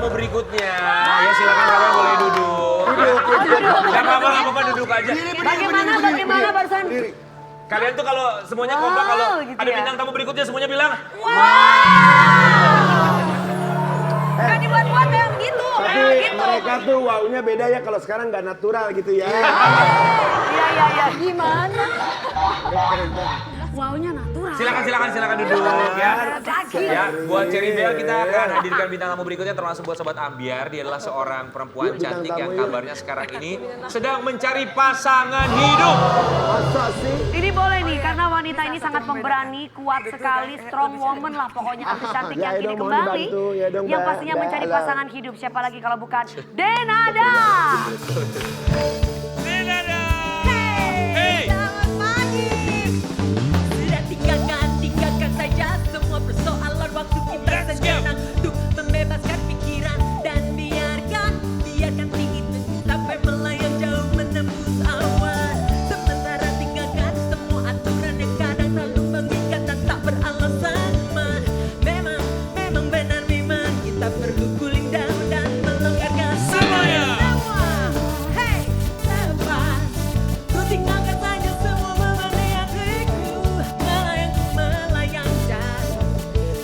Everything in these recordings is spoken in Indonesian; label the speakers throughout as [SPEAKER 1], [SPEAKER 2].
[SPEAKER 1] tamu berikutnya. Ya silakan kalian boleh duduk. Gak apa-apa duduk aja.
[SPEAKER 2] Bagaimana barusan?
[SPEAKER 1] Kalian tuh kalau semuanya kompak kalau
[SPEAKER 2] gitu
[SPEAKER 1] ada
[SPEAKER 2] ya.
[SPEAKER 1] bintang tamu berikutnya semuanya bilang
[SPEAKER 2] Gak dibuat-buat yang gitu.
[SPEAKER 3] Tapi mereka tuh wow-nya beda ya kalau sekarang nggak natural gitu ya.
[SPEAKER 2] Iya. Gimana? Wownya natural.
[SPEAKER 1] Silakan duduk ya. Ya, buat Cherry Bell kita akan hadirkan bintang tamu berikutnya termasuk buat sobat Ambiar. Dia adalah seorang perempuan cantik yang kabarnya sekarang ini sedang mencari pasangan hidup.
[SPEAKER 3] Masa sih?
[SPEAKER 2] Ini boleh nih, karena wanita ini sangat pemberani, kuat sekali, strong woman lah pokoknya artis cantik yang
[SPEAKER 3] Ya
[SPEAKER 2] kini
[SPEAKER 3] dong, mohon
[SPEAKER 2] kembali.
[SPEAKER 3] dibantu, ya dong,
[SPEAKER 2] Yang
[SPEAKER 3] Mbak.
[SPEAKER 2] pastinya mencari
[SPEAKER 3] Halo.
[SPEAKER 2] pasangan hidup, siapa lagi kalau bukan Denada.
[SPEAKER 1] Hey!
[SPEAKER 4] Selamat pagi. Sudah tinggalkan saja semua persoalan waktu kita senang untuk membebaskan pikiran dan biarkan tinggi sampai melayang jauh menembus awan. Sementara tinggalkan semua aturan yang kadang selalu mengikat dan tak beralasan. Memang benar kita perlu cooling down dan melonggarkan
[SPEAKER 1] Semuanya.
[SPEAKER 4] semua. Hey, lepas. Ku tinggalkan saja semua beban di hatiku. Melayang jauh,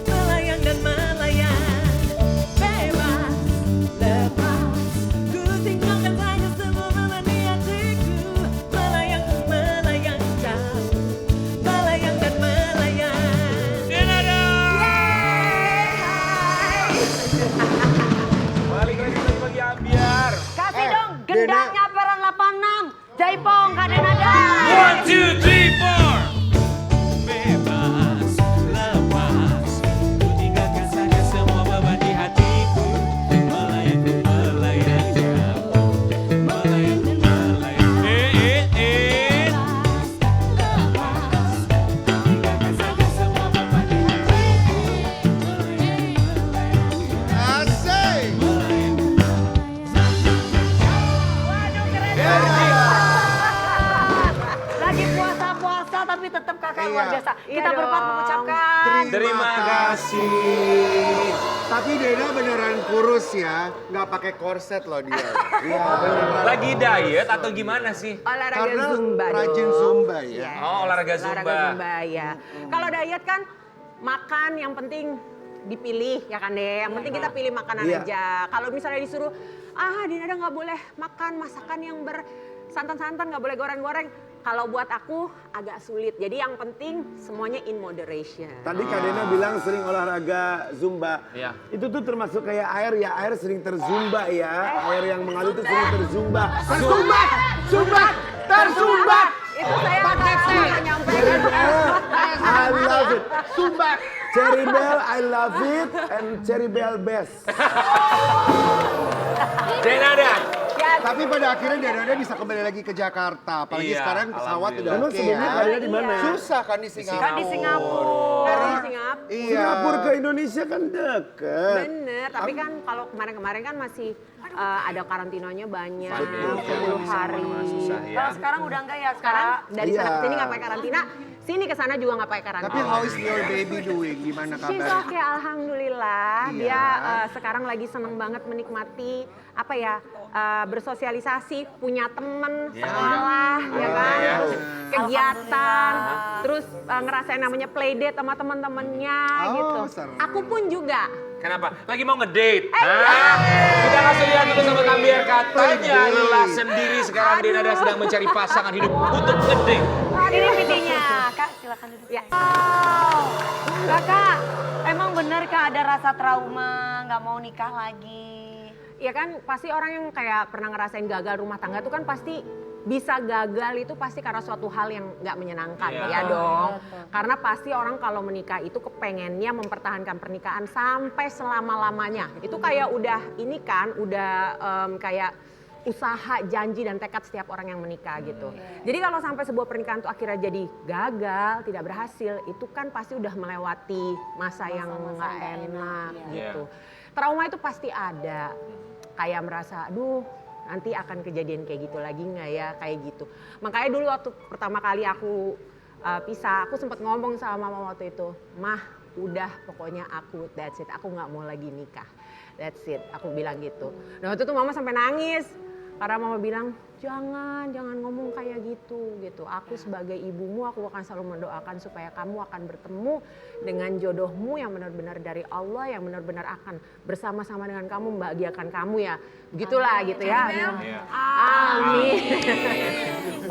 [SPEAKER 4] melayang dan melayang. Bebas, lepas. Ku tinggalkan saja semua beban di hatiku. Melayang jauh, melayang dan melayang.
[SPEAKER 1] Denada! Balik lagi bagi Ambiar.
[SPEAKER 2] Kasih dong gendangnya peran 86. Jaipong, Kak Denada.
[SPEAKER 1] 1, 2, 3, 4.
[SPEAKER 5] Bebas, lepas, ku tinggalkan saja semua beban di hatiku. Melayang jauh, melayang. Tinggalkan saja semua beban di hatiku.
[SPEAKER 3] Asik!
[SPEAKER 2] Waduh, keren Lagi puasa-puasa tapi tetap kakak luar biasa. Kita berempat mengucapkan.
[SPEAKER 1] Terima kasih.
[SPEAKER 3] Tapi Dena beneran kurus ya, nggak pakai korset loh dia. Iya beneran.
[SPEAKER 1] Lagi diet atau gimana sih?
[SPEAKER 4] Olahraga
[SPEAKER 3] Karena
[SPEAKER 4] Zumba
[SPEAKER 3] rajin
[SPEAKER 4] dong.
[SPEAKER 3] Zumba ya.
[SPEAKER 4] Yes,
[SPEAKER 1] Oh, olahraga Zumba.
[SPEAKER 4] ya. Kalau diet kan makan yang penting dipilih ya kan deh. Yang penting kita pilih makanan
[SPEAKER 3] Iya.
[SPEAKER 4] aja. Kalau misalnya disuruh, Dinada nggak boleh makan masakan yang bersantan-santan, nggak boleh goreng-goreng. Kalau buat aku agak sulit. Jadi yang penting semuanya in moderation.
[SPEAKER 3] Tadi Kak Dena bilang sering olahraga Zumba.
[SPEAKER 1] Iya.
[SPEAKER 3] Itu tuh termasuk kayak air ya, air sering terzumba ya. Air yang mengalir tuh sering terzumba. Tersumbat! Sumbat! Tersumbat!
[SPEAKER 4] Itu saya nggak nyampe.
[SPEAKER 3] I love it. Sumbat! Cherry Bell, I love it. And Cherry Bell best.
[SPEAKER 1] Denada.
[SPEAKER 6] Tapi pada akhirnya Denada bisa kembali lagi ke Jakarta. Apalagi
[SPEAKER 1] Iya,
[SPEAKER 6] sekarang pesawat udah
[SPEAKER 3] Emang
[SPEAKER 6] oke
[SPEAKER 3] sebelumnya
[SPEAKER 6] ya.
[SPEAKER 3] Kak Dena di mana?
[SPEAKER 6] Susah kan di Singapura.
[SPEAKER 2] Kan di Singapura.
[SPEAKER 4] Di Singapura.
[SPEAKER 6] Iya.
[SPEAKER 3] Singapura ke Indonesia kan deket.
[SPEAKER 4] Bener, tapi kan kalau kemarin-kemarin kan masih ada karantinanya banyak,
[SPEAKER 1] Betul.
[SPEAKER 4] 10 hari.
[SPEAKER 1] Susah ya.
[SPEAKER 2] Kalau sekarang udah enggak ya,
[SPEAKER 4] Sekarang
[SPEAKER 2] Kak?
[SPEAKER 4] dari sana ke
[SPEAKER 3] Iya.
[SPEAKER 4] sini nggak pakai karantina, sini ke sana juga nggak pakai karantina.
[SPEAKER 6] Tapi how is your baby doing? Gimana
[SPEAKER 4] She's
[SPEAKER 6] kabarnya?
[SPEAKER 4] okay, alhamdulillah.
[SPEAKER 6] Iya.
[SPEAKER 4] Dia sekarang lagi seneng banget menikmati bersosialisasi, punya temen sekolah, ya kan,
[SPEAKER 1] Iya.
[SPEAKER 4] kegiatan, terus ngerasain namanya playdate sama teman-temannya gitu.
[SPEAKER 6] seru.
[SPEAKER 4] Aku pun juga.
[SPEAKER 1] Kenapa? Lagi mau ngedate? Hah? Kita langsung lihat dulu sama Ambiar. Katanya lelah sendiri sekarang Denada sedang mencari pasangan hidup untuk ngedate.
[SPEAKER 2] Ini videonya. Kak, silakan duduk.
[SPEAKER 4] Ya.
[SPEAKER 2] Wow. Kakak, emang bener Kak ada rasa trauma, nggak mau nikah lagi?
[SPEAKER 4] Ya kan pasti orang yang kayak pernah ngerasain gagal rumah tangga tuh kan pasti bisa gagal itu pasti karena suatu hal yang nggak menyenangkan
[SPEAKER 1] Iya.
[SPEAKER 4] ya dong. Karena pasti orang kalau menikah itu kepengennya mempertahankan pernikahan sampai selama-lamanya. Itu kayak udah ini kan udah kayak usaha, janji dan tekad setiap orang yang menikah gitu. Jadi kalau sampai sebuah pernikahan tuh akhirnya jadi gagal, tidak berhasil, itu kan pasti udah melewati masa yang nggak enak gitu. Trauma itu pasti ada. Kayak merasa, aduh nanti akan kejadian kayak gitu lagi nggak ya, kayak gitu. Makanya dulu waktu pertama kali aku pisah, aku sempat ngomong sama mama waktu itu, Mah udah pokoknya aku that's it, aku nggak mau lagi nikah. That's it, aku bilang gitu. Nah waktu itu mama sampai nangis karena mama bilang jangan ngomong kayak gitu. Aku sebagai ibumu aku akan selalu mendoakan supaya kamu akan bertemu dengan jodohmu yang benar-benar dari Allah, yang benar-benar akan bersama-sama dengan kamu, membahagiakan kamu ya. Begitulah gitu ya.
[SPEAKER 1] Iya.
[SPEAKER 4] Amin.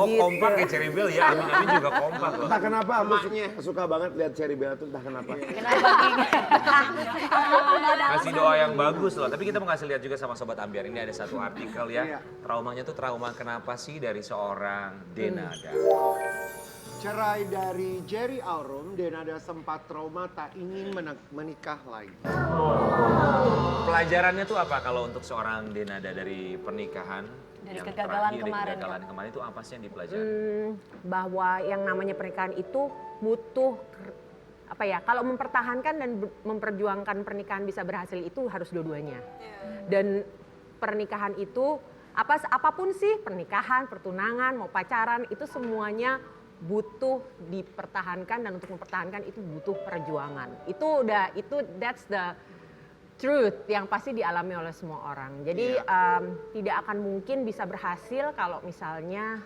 [SPEAKER 1] Oh kompak ya Cherry Bell ya, Amin juga kompak loh.
[SPEAKER 3] Entah kenapa aku suka banget lihat Cherry Bella tuh, entah kenapa.
[SPEAKER 1] Kasih doa yang bagus loh. Tapi kita mau kasih lihat juga sama Sobat Ambiar. Ini ada satu artikel ya. Traumanya tuh trauma kenapa sih dari seorang Denada.
[SPEAKER 6] Cerai dari Jerry Aurum, Denada sempat trauma tak ingin menikah lagi.
[SPEAKER 1] Pelajarannya tuh apa kalau untuk seorang Denada dari pernikahan?
[SPEAKER 2] Dari
[SPEAKER 1] yang
[SPEAKER 2] kegagalan
[SPEAKER 1] terakhir, dari
[SPEAKER 2] kemarin,
[SPEAKER 1] kegagalan kemarin itu apa sih yang dipelajari?
[SPEAKER 4] Bahwa yang namanya pernikahan itu butuh apa ya, kalau mempertahankan dan memperjuangkan pernikahan bisa berhasil itu harus dua-duanya. Dan pernikahan itu apapun sih, pernikahan, pertunangan, mau pacaran itu semuanya butuh dipertahankan, dan untuk mempertahankan itu butuh perjuangan. That's the truth yang pasti dialami oleh semua orang. Jadi tidak akan mungkin bisa berhasil kalau misalnya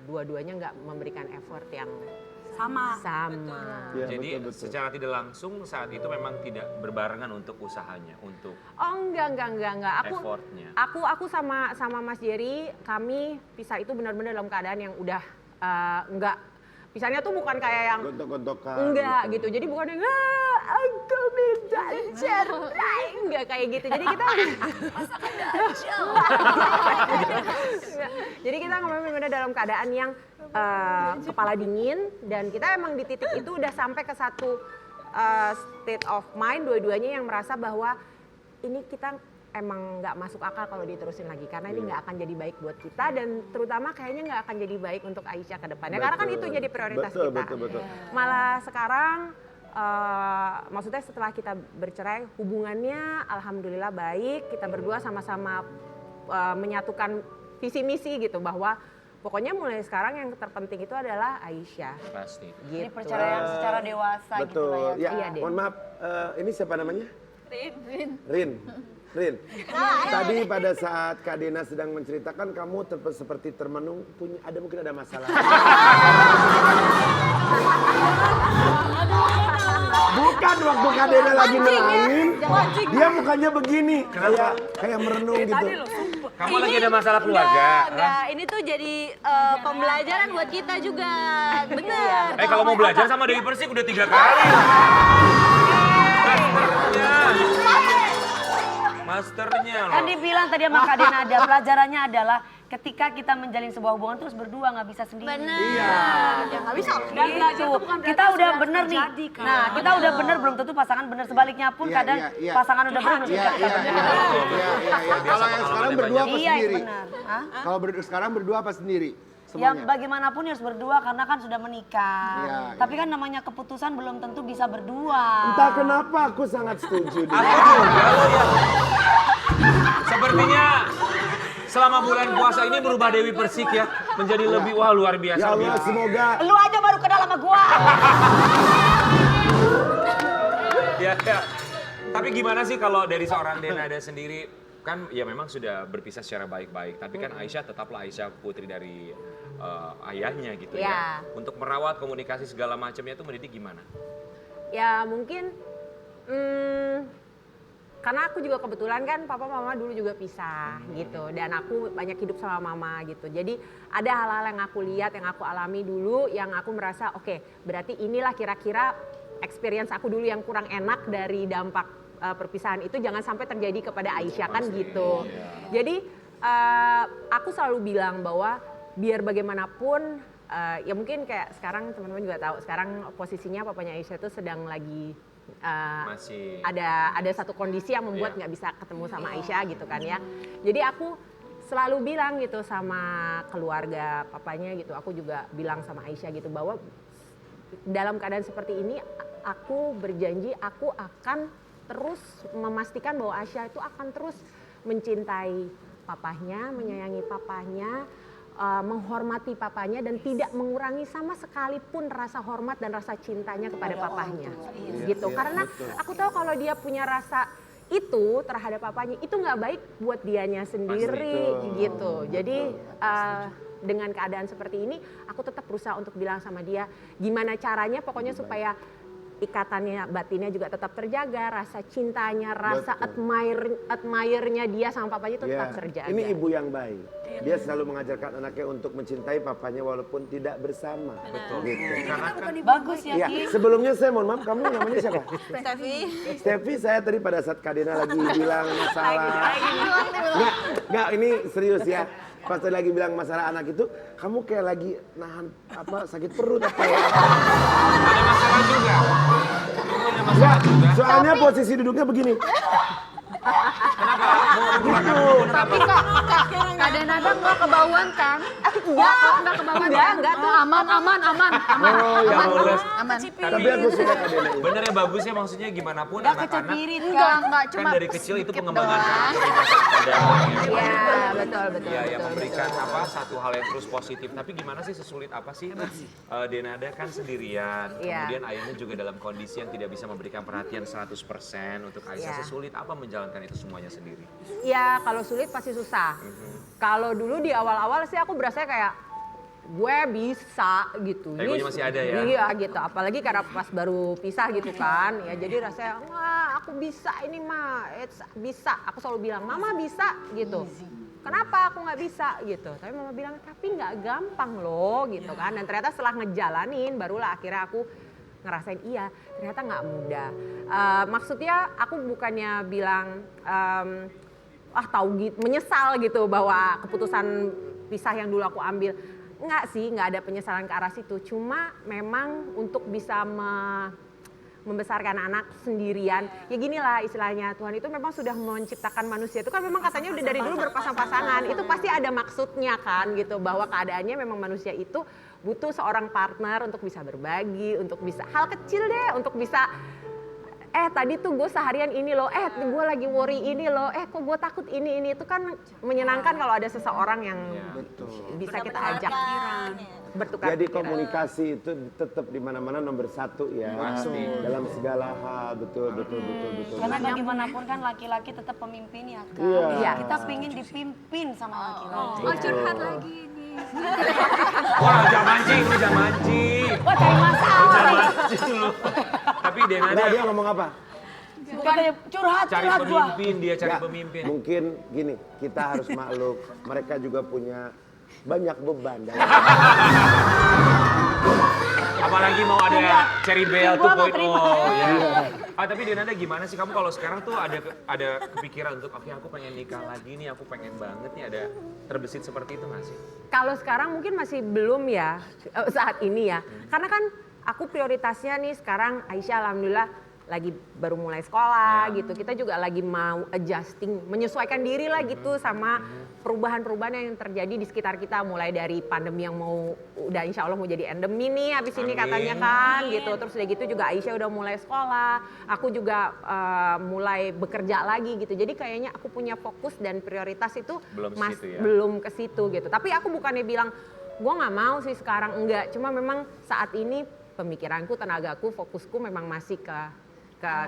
[SPEAKER 4] dua-duanya nggak memberikan effort yang sama.
[SPEAKER 3] Ya,
[SPEAKER 1] Jadi
[SPEAKER 3] betul.
[SPEAKER 1] secara tidak langsung saat itu memang tidak berbarengan untuk usahanya, untuk
[SPEAKER 4] Oh enggak.
[SPEAKER 1] effortnya.
[SPEAKER 4] Aku sama Mas Jerry, kami pisah itu benar-benar dalam keadaan yang udah enggak. Pisahnya tuh bukan kayak yang
[SPEAKER 3] Gontok-gontokan.
[SPEAKER 4] enggak gitu. Jadi bukan yang aku minta cerai, enggak kayak gitu. Jadi kita Jadi kita benar-benar dalam keadaan yang kepala dingin, dan kita emang di titik itu udah sampai ke satu state of mind dua-duanya yang merasa bahwa ini kita emang nggak masuk akal kalau diterusin lagi, karena ini nggak akan jadi baik buat kita, dan terutama kayaknya nggak akan jadi baik untuk Aisyah ke depannya, karena kan itu jadi prioritas kita.
[SPEAKER 3] Betul.
[SPEAKER 4] Malah sekarang maksudnya setelah kita bercerai hubungannya alhamdulillah baik, kita berdua sama-sama menyatukan visi misi gitu, bahwa pokoknya mulai sekarang yang terpenting itu adalah Aisyah.
[SPEAKER 1] Pasti.
[SPEAKER 2] Ini
[SPEAKER 4] Gitu.
[SPEAKER 2] perceraian secara dewasa gitu lah
[SPEAKER 3] Betul.
[SPEAKER 2] ya.
[SPEAKER 3] Ya,
[SPEAKER 4] Iya, Den.
[SPEAKER 3] mohon maaf, ini siapa namanya? Rin. Tadi pada saat Kak Dena sedang menceritakan kamu seperti termenung, mungkin ada masalah. Bukan waktu Kak Dena lagi nerangin, dia mukanya begini, kayak merenung gitu.
[SPEAKER 1] Kamu lagi ada masalah keluarga?
[SPEAKER 7] Enggak, ini tuh jadi pembelajaran buat kita juga. Bener.
[SPEAKER 1] Kalau mau belajar sama Dewi Persik udah 3 kali. Masternya loh.
[SPEAKER 2] Kan dibilang tadi sama Kak Denada, pelajarannya adalah ketika kita menjalin sebuah hubungan terus berdua, nggak bisa sendiri.
[SPEAKER 7] Bener. Ya nggak bisa.
[SPEAKER 2] Dan kita udah bener nih. Nah, kita udah bener belum tentu pasangan bener. Sebaliknya pun kadang pasangan udah bener belum tentu kita bener.
[SPEAKER 6] Kalau yang sekarang berdua apa
[SPEAKER 2] Iya,
[SPEAKER 6] sendiri?
[SPEAKER 2] benar. Hah?
[SPEAKER 6] Kalau sekarang berdua apa sendiri?
[SPEAKER 2] Ya
[SPEAKER 6] Semuanya.
[SPEAKER 2] bagaimanapun harus berdua karena kan sudah menikah.
[SPEAKER 6] Iya,
[SPEAKER 2] Tapi kan namanya keputusan belum tentu bisa berdua.
[SPEAKER 3] Entah kenapa aku sangat setuju.
[SPEAKER 1] Aku juga loh ya. Sepertinya selama bulan puasa ini berubah Dewi Persik ya. Menjadi lebih luar biasa.
[SPEAKER 3] Ya Allah, semoga
[SPEAKER 2] Lu aja baru kenal sama gua.
[SPEAKER 1] Ya. Tapi gimana sih kalau dari seorang Denada sendiri, kan ya memang sudah berpisah secara baik-baik, tapi kan Aisyah tetaplah Aisyah, putri dari ayahnya gitu ya. Untuk merawat komunikasi segala macamnya itu mendidik gimana?
[SPEAKER 4] Ya mungkin karena aku juga kebetulan kan papa mama dulu juga pisah gitu, dan aku banyak hidup sama mama gitu. Jadi ada hal-hal yang aku lihat, yang aku alami dulu, yang aku merasa oke, berarti inilah kira-kira experience aku dulu yang kurang enak dari dampak perpisahan itu jangan sampai terjadi kepada Aisyah kan gitu. Jadi aku selalu bilang bahwa biar bagaimanapun ya mungkin kayak sekarang teman-teman juga tahu sekarang posisinya papanya Aisyah itu sedang lagi
[SPEAKER 1] Masih
[SPEAKER 4] ada satu kondisi yang membuat nggak bisa ketemu sama Aisyah gitu kan ya. Jadi aku selalu bilang gitu sama keluarga papanya gitu, aku juga bilang sama Aisyah gitu bahwa dalam keadaan seperti ini aku berjanji aku akan terus memastikan bahwa Aisyah itu akan terus mencintai papahnya, menyayangi papahnya, menghormati papahnya, dan tidak mengurangi sama sekalipun rasa hormat dan rasa cintanya kepada papahnya. Gitu. Karena aku tahu kalau dia punya rasa itu terhadap papanya itu nggak baik buat dianya sendiri gitu. Jadi dengan keadaan seperti ini aku tetap berusaha untuk bilang sama dia gimana caranya pokoknya supaya ikatannya batinnya juga tetap terjaga, rasa cintanya, rasa admire-nya dia sama papanya itu tetap terjaga.
[SPEAKER 3] Ini ibu yang baik. Dia selalu mengajarkan anaknya untuk mencintai papanya walaupun tidak bersama. Betul. Gitu.
[SPEAKER 2] Bagus ya,
[SPEAKER 3] Ya,
[SPEAKER 2] Ki.
[SPEAKER 3] sebelumnya saya mohon maaf, kamu namanya siapa?
[SPEAKER 7] Steffi.
[SPEAKER 3] Steffi, saya tadi pada saat Kak Dena lagi bilang masalah. Enggak, ini serius ya. Pas tadi lagi bilang masalah anak itu, kamu kayak lagi nahan sakit perut apa ya?
[SPEAKER 1] Ada masalah juga. Ada masalah
[SPEAKER 3] Enggak,
[SPEAKER 1] juga.
[SPEAKER 3] soalnya posisi duduknya begini.
[SPEAKER 1] Kenapa?
[SPEAKER 8] Tapi Kak Denada nggak kebauan kan? Nggak kebauan.
[SPEAKER 4] Enggak tuh.
[SPEAKER 8] Aman.
[SPEAKER 3] Oh, ya Allah.
[SPEAKER 8] Aman.
[SPEAKER 3] Tapi aku suka Kak Dena ini.
[SPEAKER 1] Bener ya bagusnya maksudnya gimana pun
[SPEAKER 2] Nggak
[SPEAKER 1] anak-anak
[SPEAKER 2] kecepirit
[SPEAKER 8] Enggak
[SPEAKER 2] kan.
[SPEAKER 8] cuma
[SPEAKER 1] kan dari kecil itu
[SPEAKER 8] sedikit
[SPEAKER 1] pengembangan
[SPEAKER 8] doang.
[SPEAKER 1] karakter
[SPEAKER 4] Iya, betul.
[SPEAKER 1] Ya, yang memberikan satu hal yang terus positif. Tapi gimana sih sesulit apa sih? Denada kan sendirian.
[SPEAKER 4] Iya.
[SPEAKER 1] Kemudian ayahnya juga dalam kondisi yang tidak bisa memberikan perhatian 100% untuk Aisyah.
[SPEAKER 4] Iya.
[SPEAKER 1] Sesulit apa menjalankan itu semuanya sendiri?
[SPEAKER 4] Ya kalau sulit pasti susah. Kalau dulu di awal-awal sih aku berasa kayak gue bisa gitu.
[SPEAKER 1] Egonya masih ada ya?
[SPEAKER 4] Iya gitu, apalagi karena pas baru pisah gitu kan. Ya jadi rasanya, wah aku bisa ini mah, bisa. Aku selalu bilang, mama bisa gitu. Kenapa aku nggak bisa gitu? Tapi mama bilang, tapi nggak gampang loh gitu kan. Dan ternyata setelah ngejalanin, barulah akhirnya aku ngerasain iya ternyata nggak mudah. Maksudnya aku bukannya bilang tahu gitu, menyesal gitu bahwa keputusan pisah yang dulu aku ambil. Enggak sih, nggak ada penyesalan ke arah situ. Cuma memang untuk bisa membesarkan anak sendirian, ya ginilah istilahnya, Tuhan itu memang sudah menciptakan manusia itu kan memang katanya udah dari dulu berpasang-pasangan, itu pasti ada maksudnya kan gitu, bahwa keadaannya memang manusia itu butuh seorang partner untuk bisa berbagi, untuk bisa hal kecil deh, untuk bisa tadi tuh gue seharian ini loh, gue lagi worry ini loh, kok gue takut ini itu kan menyenangkan kalau ada seseorang yang bisa kita ajak bertukar
[SPEAKER 3] Jadi
[SPEAKER 4] pikiran.
[SPEAKER 3] komunikasi itu tetap di mana-mana nomor satu ya.
[SPEAKER 1] Pasti.
[SPEAKER 3] Dalam segala hal, betul.
[SPEAKER 2] Karena bagaimanapun kan laki-laki tetap pemimpin ya kan.
[SPEAKER 3] Iya.
[SPEAKER 2] Kita pengen dipimpin sama laki-laki.
[SPEAKER 8] Oh curhat lagi nih.
[SPEAKER 1] Wah, jangan mancing, lu jangan mancing.
[SPEAKER 2] Wah cari masalah nih.
[SPEAKER 1] Jangan mancing lu. Tapi Denada
[SPEAKER 3] Nah, dia ngomong apa?
[SPEAKER 2] Bukan curhat
[SPEAKER 1] cari
[SPEAKER 2] gua.
[SPEAKER 1] pemimpin, dia cari
[SPEAKER 3] Ya,
[SPEAKER 1] pemimpin.
[SPEAKER 3] mungkin gini, kita harus maklum, mereka juga punya banyak beban.
[SPEAKER 1] Apalagi mau ada Cherry Bell
[SPEAKER 2] Gua nggak
[SPEAKER 1] 2.0
[SPEAKER 2] terima.
[SPEAKER 1] ya. Tapi Denada gimana sih kamu kalau sekarang tuh ada kepikiran untuk oke aku pengen nikah lagi nih, aku pengen banget nih, ada terbesit seperti itu nggak sih?
[SPEAKER 4] Kalau sekarang mungkin masih belum ya saat ini ya. Karena kan aku prioritasnya nih sekarang Aisyah alhamdulillah lagi baru mulai sekolah gitu. Kita juga lagi mau adjusting, menyesuaikan diri lah gitu sama perubahan-perubahan yang terjadi di sekitar kita. Mulai dari pandemi yang udah insya Allah mau jadi endemi nih habis ini katanya kan gitu. Terus udah gitu juga Aisyah udah mulai sekolah. Aku juga mulai bekerja lagi gitu. Jadi kayaknya aku punya fokus dan prioritas itu belum ke situ gitu. Tapi aku bukannya bilang gue nggak mau sih sekarang, enggak. Cuma memang saat ini pemikiranku, tenagaku, fokusku memang masih ke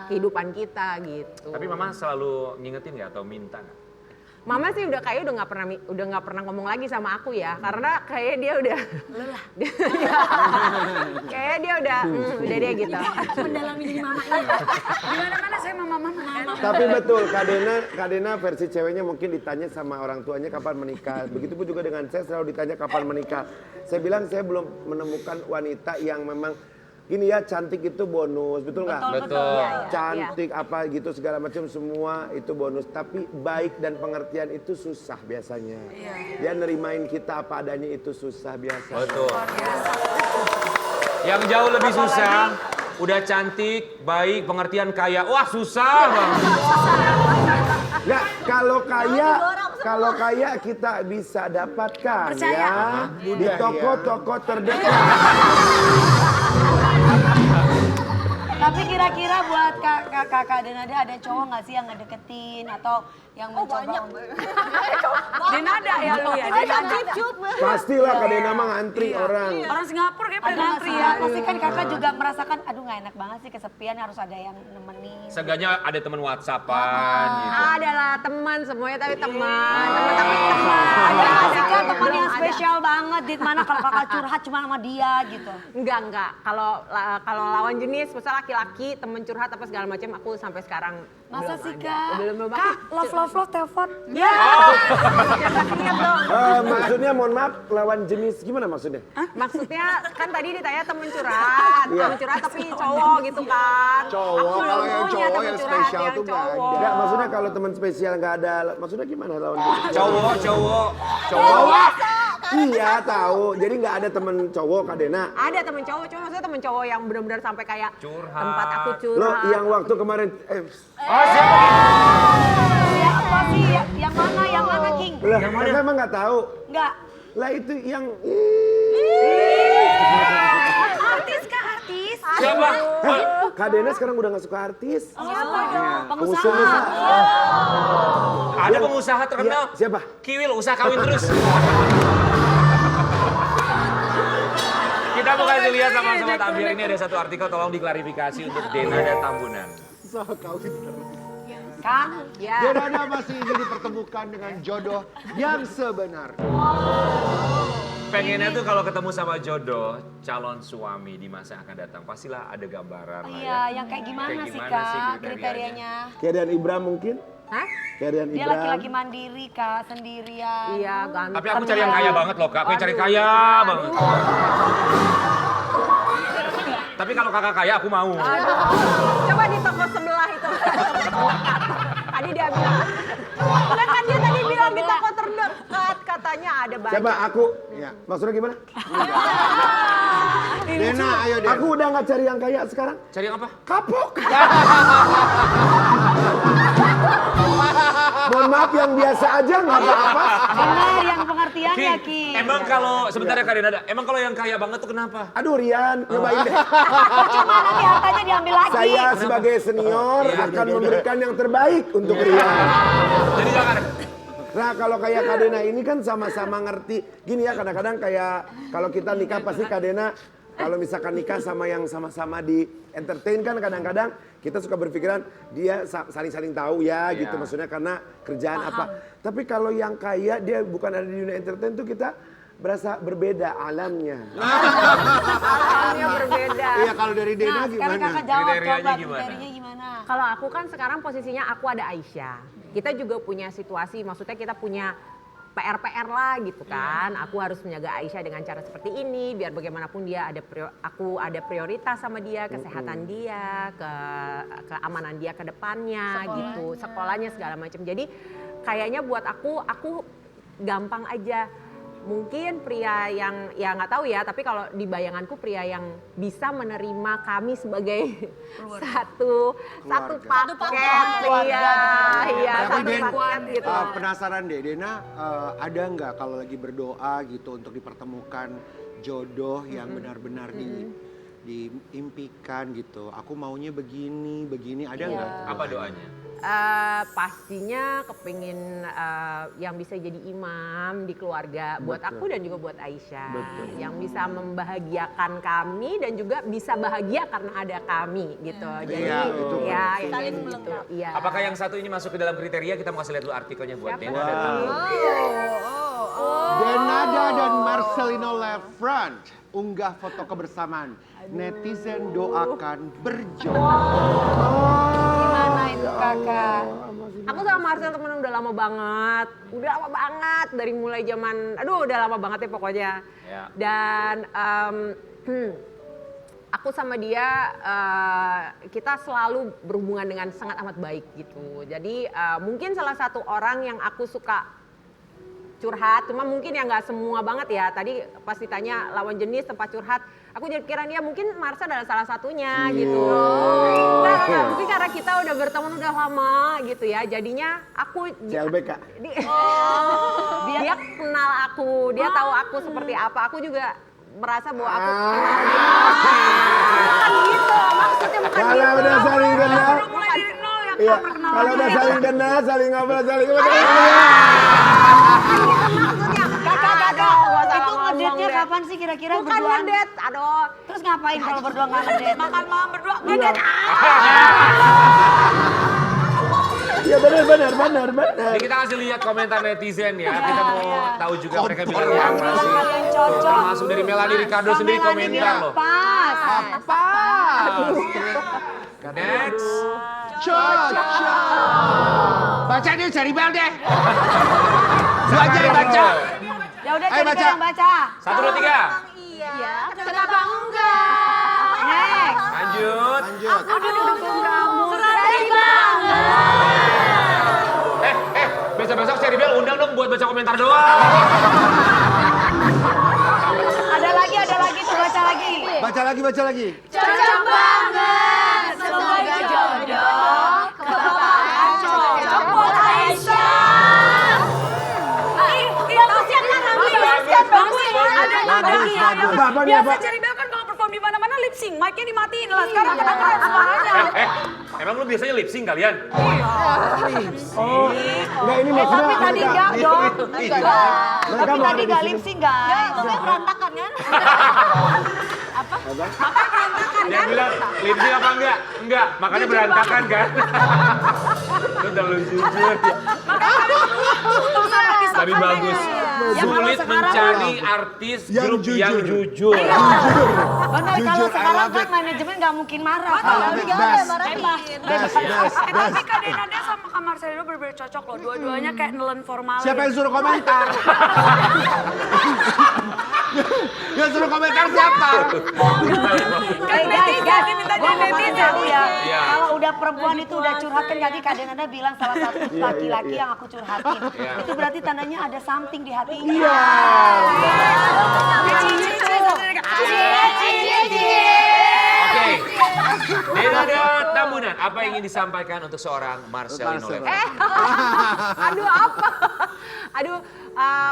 [SPEAKER 4] kehidupan kita gitu.
[SPEAKER 1] Tapi Mama selalu ngingetin nggak atau minta nggak?
[SPEAKER 4] Mama sih udah nggak pernah ngomong lagi sama aku ya, karena kayak dia udah lelah. Kayak dia udah dia gitu.
[SPEAKER 8] Mendalami diri mama ini. Di mana-mana saya mama.
[SPEAKER 3] Tapi betul, Kak Dena versi ceweknya mungkin ditanya sama orang tuanya kapan menikah. Begitupun juga dengan saya selalu ditanya kapan menikah. Saya bilang saya belum menemukan wanita yang memang gini ya, cantik itu bonus, betul nggak?
[SPEAKER 1] Betul.
[SPEAKER 3] Cantik apa gitu segala macam semua itu bonus. Tapi baik dan pengertian itu susah biasanya. Dia nerimain kita apa adanya itu susah biasa.
[SPEAKER 1] Betul. Yang jauh lebih susah, udah cantik, baik, pengertian, kaya. Wah susah banget.
[SPEAKER 3] Nggak, kalau kaya kita bisa dapatkan ya di toko-toko terdekat.
[SPEAKER 2] Tapi kira-kira buat kakak Denada ada cowok nggak sih yang ngedeketin atau yang mencoba?
[SPEAKER 7] banyak.
[SPEAKER 8] Denada ya lu ya, Denada.
[SPEAKER 3] Pastilah Kak Dena mah ngantri orang.
[SPEAKER 8] Orang Singapura kayak pada
[SPEAKER 2] Ada
[SPEAKER 8] ngantri
[SPEAKER 2] sih
[SPEAKER 8] ya.
[SPEAKER 2] pasti kan kakak juga merasakan, aduh nggak enak banget sih kesepian harus ada yang nemenin.
[SPEAKER 1] Seenggaknya ada teman WhatsAppan gitu.
[SPEAKER 4] Adalah teman semuanya tapi teman. Teman.
[SPEAKER 2] Ada nggak sih Kak teman yang
[SPEAKER 4] Ada.
[SPEAKER 2] spesial banget di mana kalau kakak curhat cuma sama dia gitu?
[SPEAKER 4] Enggak. Kalau lawan jenis, misalnya laki-laki, temen curhat apa segala macam, aku sampai sekarang
[SPEAKER 2] Masa
[SPEAKER 4] belum
[SPEAKER 2] sih
[SPEAKER 4] ada.
[SPEAKER 2] Kak?
[SPEAKER 4] Belum
[SPEAKER 2] Kak, love telepon.
[SPEAKER 4] Ya.
[SPEAKER 3] Maksudnya mohon maaf lawan jenis gimana maksudnya?
[SPEAKER 4] Maksudnya kan tadi ditanya temen curhat,
[SPEAKER 3] Iya.
[SPEAKER 4] temen curhat tapi cowok gitu kan.
[SPEAKER 6] Cowok,
[SPEAKER 4] Aku
[SPEAKER 6] kalau
[SPEAKER 4] belum
[SPEAKER 6] yang
[SPEAKER 4] punya
[SPEAKER 6] cowok
[SPEAKER 4] temen
[SPEAKER 6] yang
[SPEAKER 4] curhat
[SPEAKER 6] spesial
[SPEAKER 4] yang
[SPEAKER 6] tuh nggak ada.
[SPEAKER 4] cowok.
[SPEAKER 3] Enggak, maksudnya kalau teman spesial nggak ada, maksudnya gimana lawan jenis?
[SPEAKER 1] Cowok.
[SPEAKER 3] Iya tahu, jadi nggak ada temen cowok Kak Dena.
[SPEAKER 4] Ada temen cowok, cuma maksudnya temen cowok yang benar-benar sampai kayak
[SPEAKER 1] Curhat.
[SPEAKER 4] tempat aku
[SPEAKER 3] Lo
[SPEAKER 4] curhat.
[SPEAKER 3] yang waktu kemarin,
[SPEAKER 1] Oh, siapa gitu?
[SPEAKER 2] Siapa sih? Yang mana? Yang mana King?
[SPEAKER 3] lah kakak emang nggak tahu.
[SPEAKER 2] Enggak.
[SPEAKER 3] Lah itu yang
[SPEAKER 2] Artis Kak, artis.
[SPEAKER 1] Siapa?
[SPEAKER 3] Kak Dena sekarang udah nggak suka artis.
[SPEAKER 2] Siapa dong?
[SPEAKER 3] Pengusaha.
[SPEAKER 1] Ada pengusaha terkenal.
[SPEAKER 3] Iya, siapa?
[SPEAKER 1] Kiwil, usaha kawin terus. Kita mau kasih lihat sama Sobat Ambiar ini ada satu artikel, tolong diklarifikasi untuk Dena dan Tambunan.
[SPEAKER 6] Soal kawin terus.
[SPEAKER 2] Kan?
[SPEAKER 4] Ya.
[SPEAKER 6] Denada masih ingin dipertemukan dengan jodoh yang sebenarnya.
[SPEAKER 1] Pengennya tuh kalau ketemu sama jodoh, calon suami di masa yang akan datang, pastilah ada gambaran lah ya.
[SPEAKER 2] Iya, yang kayak gimana
[SPEAKER 1] Kayak
[SPEAKER 2] sih
[SPEAKER 1] gimana
[SPEAKER 2] Kak
[SPEAKER 1] sih
[SPEAKER 2] kriterianya?
[SPEAKER 3] Kerian Ibram mungkin?
[SPEAKER 4] Hah?
[SPEAKER 3] Kerian
[SPEAKER 2] Dia
[SPEAKER 3] Ibram.
[SPEAKER 2] laki-laki mandiri Kak, sendirian.
[SPEAKER 4] Iya, ganteng.
[SPEAKER 1] Tapi aku cari yang kaya banget loh kak, aku yang cari kaya banget. Tapi kalau kakak kaya aku mau.
[SPEAKER 4] Coba di toko sebelah itu. Tadi dia bilang. Kan dia tadi bilang di toko terdekat katanya ada banyak.
[SPEAKER 3] Siapa? Aku?
[SPEAKER 6] Iya.
[SPEAKER 3] Maksudnya gimana?
[SPEAKER 6] Dena, ayo Dena.
[SPEAKER 3] Aku udah nggak cari yang kaya sekarang.
[SPEAKER 1] Cari yang apa?
[SPEAKER 3] Kapok. Mohon maaf yang biasa aja nggak apa-apa.
[SPEAKER 2] Benar yang pengertiannya Ki.
[SPEAKER 1] Emang kalau sebentar ya Kak Dena, emang kalau yang kaya banget tuh kenapa?
[SPEAKER 3] Aduh Rian, nyobain deh.
[SPEAKER 2] Cuma nanti hartanya diambil lagi.
[SPEAKER 3] Saya sebagai senior akan memberikan yang terbaik untuk Rian.
[SPEAKER 1] Jadi jangan.
[SPEAKER 3] Nah kalau kayak Kak Dena ini kan sama-sama ngerti. Gini ya kadang-kadang kayak kalau kita nikah pasti Kak Dena kalau misalkan nikah sama yang sama-sama di entertain kan kadang-kadang kita suka berpikiran dia saling-saling tahu ya gitu
[SPEAKER 1] Iya.
[SPEAKER 3] maksudnya karena kerjaan apa. Tapi kalau yang kaya dia bukan ada di dunia entertain tuh kita berasa berbeda alamnya.
[SPEAKER 4] Alamnya berbeda.
[SPEAKER 6] Iya, kalau dari Dena
[SPEAKER 2] Nah, sekarang
[SPEAKER 6] gimana?
[SPEAKER 2] kakak jawab
[SPEAKER 1] Kriterianya
[SPEAKER 2] coba
[SPEAKER 1] gimana?
[SPEAKER 2] kriterianya gimana?
[SPEAKER 4] Kalau aku kan sekarang posisinya aku ada Aisyah. Kita juga punya situasi, maksudnya kita punya PR lah gitu kan. Aku harus menjaga Aisyah dengan cara seperti ini biar bagaimanapun dia ada aku ada prioritas sama dia, kesehatan dia, keamanan dia ke depannya gitu, sekolahnya segala macam. Jadi kayaknya buat aku gampang aja. Mungkin pria yang ya nggak tahu ya, tapi kalau di bayanganku pria yang bisa menerima kami sebagai satu paket, iya
[SPEAKER 6] Tapi
[SPEAKER 4] satu
[SPEAKER 6] Den,
[SPEAKER 4] paket gitu.
[SPEAKER 6] penasaran deh, Dena ada nggak kalau lagi berdoa gitu untuk dipertemukan jodoh yang benar-benar diimpikan gitu. Aku maunya begini, ada nggak?
[SPEAKER 1] Apa doanya?
[SPEAKER 4] Pastinya kepingin yang bisa jadi imam di keluarga buat aku dan juga buat Aisyah. Yang bisa membahagiakan kami dan juga bisa bahagia karena ada kami gitu. Jadi
[SPEAKER 6] Iya, itu
[SPEAKER 4] ya
[SPEAKER 7] Saling
[SPEAKER 4] yang gitu.
[SPEAKER 7] melengkapi.
[SPEAKER 4] Iya.
[SPEAKER 1] Apakah yang satu ini masuk ke dalam kriteria? Kita mau kasih lihat dulu artikelnya buat Dena dan
[SPEAKER 3] Wow.
[SPEAKER 1] Tambunan.
[SPEAKER 6] Denada dan Marcelino Lefront unggah foto kebersamaan. Netizen doakan berjodoh.
[SPEAKER 2] Gimana itu kakak?
[SPEAKER 4] Aku sama Marcel temen udah lama banget dari mulai zaman, udah lama banget ya pokoknya.
[SPEAKER 1] Ya.
[SPEAKER 4] Dan aku sama dia kita selalu berhubungan dengan sangat amat baik gitu. Jadi mungkin salah satu orang yang aku suka curhat, cuma mungkin ya nggak semua banget ya. Tadi pas ditanya lawan jenis tempat curhat, aku jadi pikiran ya mungkin Marsha adalah salah satunya gitu. Nah, mungkin karena kita udah berteman udah lama gitu ya, jadinya aku
[SPEAKER 3] CLBK.
[SPEAKER 4] dia kenal aku, dia tahu aku seperti apa. Aku juga merasa bahwa aku
[SPEAKER 3] Kalau udah saling kenal,
[SPEAKER 8] Mulai dari nol ya,
[SPEAKER 3] iya.
[SPEAKER 8] perkenalan.
[SPEAKER 3] Kalau udah saling kenal, saling ngobrol, saling ngobrol.
[SPEAKER 2] Kakak, itu
[SPEAKER 4] ngomong
[SPEAKER 2] ngedate-nya
[SPEAKER 4] deh.
[SPEAKER 2] kapan sih kira-kira
[SPEAKER 4] bukan
[SPEAKER 2] berduaan?
[SPEAKER 4] ngedate, aduh.
[SPEAKER 2] Terus ngapain kalau berdua nggak ngedate?
[SPEAKER 8] Makan malam berdua, ngedate.
[SPEAKER 3] Iya benar.
[SPEAKER 1] Jadi kita kasih lihat komentar netizen ya. Kita mau tahu juga mereka bilang apa sih.
[SPEAKER 2] Kalian cocok.
[SPEAKER 1] Termasuk dari Melanie Ricardo sendiri
[SPEAKER 2] Melanie
[SPEAKER 1] komentar
[SPEAKER 2] bilang
[SPEAKER 1] loh.
[SPEAKER 2] pas.
[SPEAKER 1] Next.
[SPEAKER 6] Baca deh, cari bel deh.
[SPEAKER 1] Siapa yang baca?
[SPEAKER 2] Ya udah cerita yang baca.
[SPEAKER 1] 1, 2, 3.
[SPEAKER 7] Iya, kenapa enggak?
[SPEAKER 2] Next.
[SPEAKER 1] Lanjut.
[SPEAKER 6] Lanjut.
[SPEAKER 2] Aku dukung kamu.
[SPEAKER 7] Sering banget.
[SPEAKER 1] Besok-besok Cherry Bell undang dong buat baca komentar doang.
[SPEAKER 2] Ada lagi tuh baca lagi.
[SPEAKER 6] Baca lagi.
[SPEAKER 7] Cocok banget. Semoga jodoh kebapaan cocok buat Aisyah. Bagus ya kan? Bagus ya.
[SPEAKER 8] Ada lagi ya.
[SPEAKER 3] Apa nih,
[SPEAKER 8] Biasa
[SPEAKER 3] apa?
[SPEAKER 8] Cherry Bell kan kalau perform di mana-mana lip sync, mic-nya dimatiin lah. Sekarang kedengeran suaranya.
[SPEAKER 1] Emang lu biasanya lip sync kalian?
[SPEAKER 3] Enggak ini maksudnya
[SPEAKER 2] Tapi tadi enggak dong.
[SPEAKER 3] mereka
[SPEAKER 2] Tapi
[SPEAKER 3] mau
[SPEAKER 2] tadi
[SPEAKER 3] ada di
[SPEAKER 2] enggak
[SPEAKER 3] sini.
[SPEAKER 2] lip sync guys.
[SPEAKER 7] Berantakan kan?
[SPEAKER 1] Dia bilang lip sync apa enggak? Enggak, makanya berantakan kan? Lu terlalu jujur ya. Tapi bagus.
[SPEAKER 2] Ya, kalau
[SPEAKER 1] Sulit
[SPEAKER 2] sekarang-
[SPEAKER 1] mencari artis
[SPEAKER 6] Yang
[SPEAKER 1] grup yang
[SPEAKER 6] jujur.
[SPEAKER 1] jujur.
[SPEAKER 2] Benar kalau
[SPEAKER 6] Jujur, I
[SPEAKER 2] sekarang
[SPEAKER 6] love
[SPEAKER 2] kan
[SPEAKER 6] it.
[SPEAKER 2] manajemen nggak mungkin marah.
[SPEAKER 6] I love it, best. Best.
[SPEAKER 8] Tapi Kak Denada sama Kak Marcelino bener-bener cocok loh. Dua-duanya kayak nelen formal.
[SPEAKER 6] Siapa yang suruh komentar? Yang suruh komentar siapa?
[SPEAKER 8] Kan netizen diminta
[SPEAKER 2] Gua
[SPEAKER 8] jadi
[SPEAKER 2] mau kasih
[SPEAKER 8] netizen.
[SPEAKER 2] tahu ya.
[SPEAKER 1] Iya.
[SPEAKER 2] Kalau udah perempuan itu udah curhat kan tadi Kak Denada bilang salah satu laki-laki yang aku curhatin.
[SPEAKER 1] Iya.
[SPEAKER 2] Itu berarti tandanya ada something di hatinya.
[SPEAKER 3] Iya.
[SPEAKER 1] Oke. Denada Tambunan, apa yang ingin disampaikan untuk seorang Marcelino Levi?
[SPEAKER 4] Aduh apa? Aduh,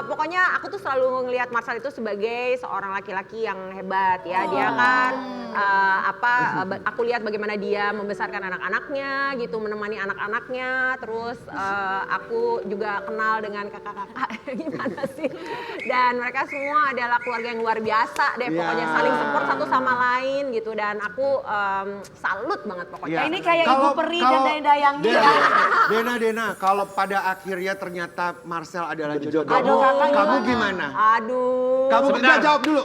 [SPEAKER 4] pokoknya aku tuh selalu ngelihat Marcel itu sebagai seorang laki-laki yang hebat ya. Dia kan aku lihat bagaimana dia membesarkan anak-anaknya gitu, menemani anak-anaknya. Terus aku juga kenal dengan kakak-kakak gimana sih. Dan mereka semua adalah keluarga yang luar biasa deh. Pokoknya saling support satu sama lain gitu. Dan aku salut banget pokoknya.
[SPEAKER 2] Ini kayak Ibu Peri dan Dayang-Dayangnya ya.
[SPEAKER 6] Dena, kalau pada akhirnya ternyata Marcel adalah jodoh
[SPEAKER 2] Aduh, kakak
[SPEAKER 6] kamu
[SPEAKER 2] gimana?
[SPEAKER 6] gimana?
[SPEAKER 4] Aduh.
[SPEAKER 6] Kamu
[SPEAKER 1] Sebentar.
[SPEAKER 6] enggak jawab dulu.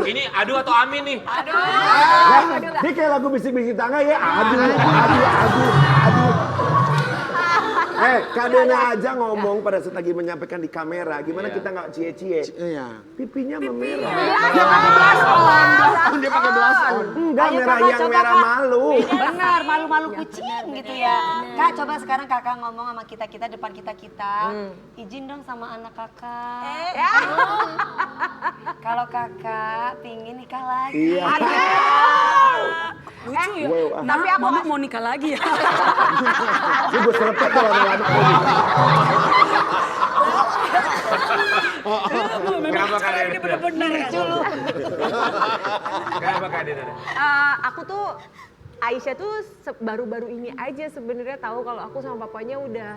[SPEAKER 1] Ini adu atau amin nih?
[SPEAKER 3] Dia kayak lagu bisik-bisik tangga ya. Aduh. Kak Dena aja ngomong pada saat lagi menyampaikan di kamera, gimana kita nggak cie-cie?
[SPEAKER 6] Iya.
[SPEAKER 3] Pipinya memerah.
[SPEAKER 6] Dia pakai blush on.
[SPEAKER 3] Enggak,
[SPEAKER 2] Ayo,
[SPEAKER 3] merah
[SPEAKER 2] Kakak,
[SPEAKER 3] yang
[SPEAKER 2] coba,
[SPEAKER 3] merah
[SPEAKER 2] Kak.
[SPEAKER 3] malu.
[SPEAKER 2] Benar, malu-malu kucing gitu ya. Kak, coba sekarang kakak ngomong sama kita depan kita. Izin dong sama anak kakak. Kalau kakak pingin nikah lagi.
[SPEAKER 3] Iya.
[SPEAKER 8] Lucu ya.
[SPEAKER 3] Wow.
[SPEAKER 8] Tapi aku mau nikah lagi ya.
[SPEAKER 3] Ini gue selepet kalau lama-lama.
[SPEAKER 1] Kenapa Kak Denada?
[SPEAKER 8] Bener-bener lucu.
[SPEAKER 1] Kenapa Kak Denada?
[SPEAKER 4] Aku tuh Aisyah tuh baru-baru ini aja sebenarnya tahu kalau aku sama papanya udah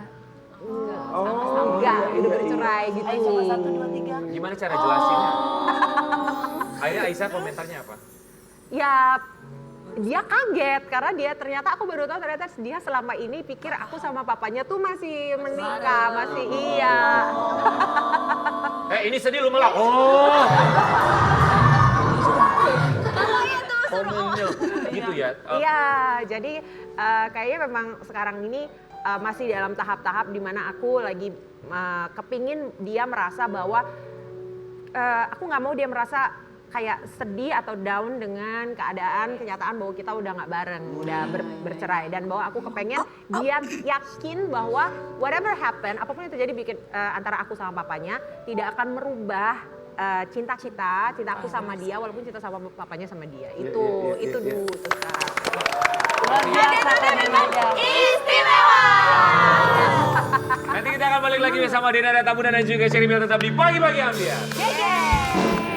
[SPEAKER 4] udah bercerai gitu.
[SPEAKER 2] Ayo coba 1, 2, 3.
[SPEAKER 1] Gimana cara jelasinnya? Akhirnya Aisyah komentarnya apa?
[SPEAKER 4] Ya dia kaget karena dia ternyata aku baru tahu ternyata dia selama ini pikir aku sama papanya tuh masih menikah, masih iya.
[SPEAKER 1] Ini sedih lu melak. Oh. Gitu ya.
[SPEAKER 4] Iya, jadi kayaknya memang sekarang ini masih dalam tahap-tahap di mana aku lagi kepingin dia merasa bahwa aku nggak mau dia merasa kayak sedih atau down dengan kenyataan bahwa kita udah nggak bareng, udah bercerai, dan bahwa aku kepengen dia yakin bahwa whatever happen, apapun yang terjadi bikin antara aku sama papanya tidak akan merubah cinta aku sama dia walaupun cinta sama papanya sama dia. Itu dulu Kak.
[SPEAKER 2] Luar biasa Kak Denada.
[SPEAKER 7] Istimewa.
[SPEAKER 1] Nanti kita akan balik lagi bersama Denada Tambunan dan juga Cherry Bell tetap di Pagi-Pagi Ambiar.
[SPEAKER 2] Yeay.